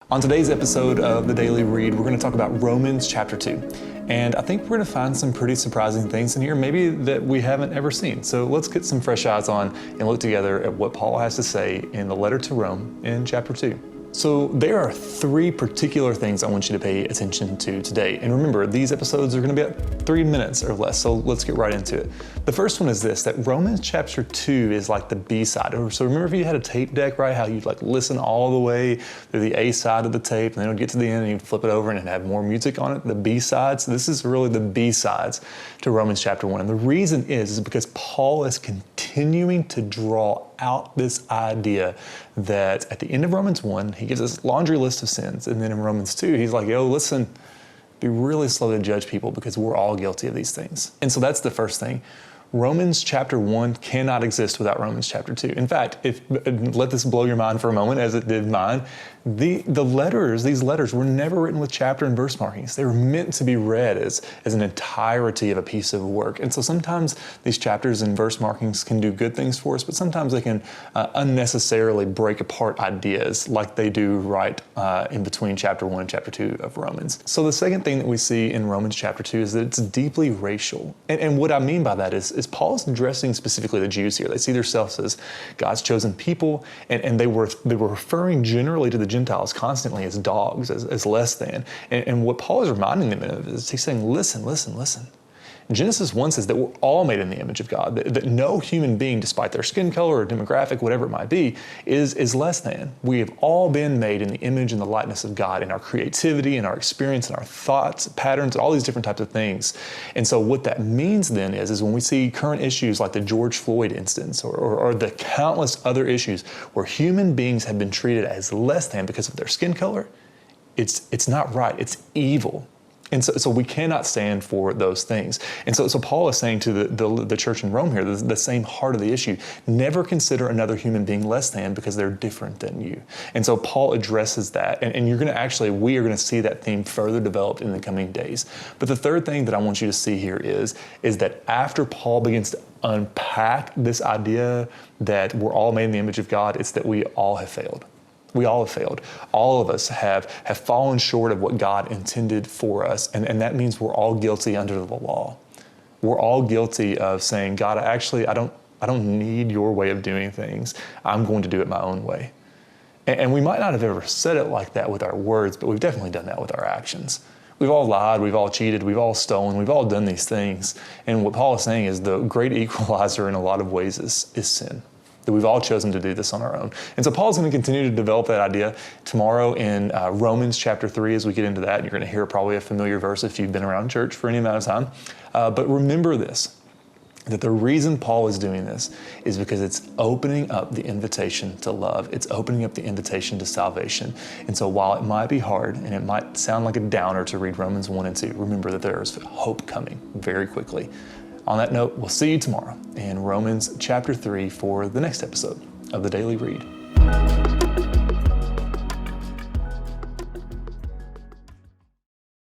On today's episode of The Daily Read, we're going to talk about Romans chapter 2. And I think we're going to find some pretty surprising things in here, maybe that we haven't ever seen. So let's get some fresh eyes on and look together at what Paul has to say in the letter to Rome in chapter 2. So there are three particular things I want you to pay attention to today. And remember, these episodes are going to be at 3 minutes or less, so let's get right into it. The first one is this, that Romans chapter 2 is like the B-side. So remember if you had a tape deck, right, how you'd like listen all the way through the A side of the tape, and then it would get to the end and you'd flip it over and it'd have more music on it, the B-sides. So this is really the B-sides to Romans chapter 1. And the reason is because Paul is continuing to draw out this idea that at the end of Romans 1, he gives us a laundry list of sins. And then in Romans 2, he's like, yo, listen, be really slow to judge people because we're all guilty of these things. And so that's the first thing. Romans chapter 1 cannot exist without Romans chapter 2. In fact, let this blow your mind for a moment, as it did mine. These letters were never written with chapter and verse markings. They were meant to be read as an entirety of a piece of work. And so sometimes these chapters and verse markings can do good things for us, but sometimes they can unnecessarily break apart ideas like they do right in between chapter 1 and chapter 2 of Romans. So the second thing that we see in Romans chapter 2 is that it's deeply racial. And what I mean by that is Paul is addressing specifically the Jews here. They see themselves as God's chosen people, and they were referring generally to the Gentiles constantly as dogs, as less than. And what Paul is reminding them of is he's saying, listen. Genesis 1 says that we're all made in the image of God, that no human being, despite their skin color or demographic, whatever it might be, is less than. We have all been made in the image and the likeness of God in our creativity and our experience and our thoughts, patterns, and all these different types of things. And so what that means then is when we see current issues like the George Floyd instance or the countless other issues where human beings have been treated as less than because of their skin color, it's not right, it's evil. And so we cannot stand for those things. And so Paul is saying to the church in Rome here, the same heart of the issue, never consider another human being less than because they're different than you. And so Paul addresses that. And we are going to see that theme further developed in the coming days. But the third thing that I want you to see here is that after Paul begins to unpack this idea that we're all made in the image of God, it's that we all have failed. We all have failed. All of us have fallen short of what God intended for us. And that means we're all guilty under the law. We're all guilty of saying, God, I don't need your way of doing things. I'm going to do it my own way. And we might not have ever said it like that with our words, but we've definitely done that with our actions. We've all lied, we've all cheated, we've all stolen, we've all done these things. And what Paul is saying is the great equalizer in a lot of ways is sin. That we've all chosen to do this on our own. And so Paul's going to continue to develop that idea tomorrow in Romans chapter 3 as we get into that. And you're going to hear probably a familiar verse if you've been around church for any amount of time. But remember this, that the reason Paul is doing this is because it's opening up the invitation to love. It's opening up the invitation to salvation. And so while it might be hard and it might sound like a downer to read Romans 1 and 2, remember that there is hope coming very quickly. On that note, we'll see you tomorrow in Romans chapter 3 for the next episode of The Daily Read.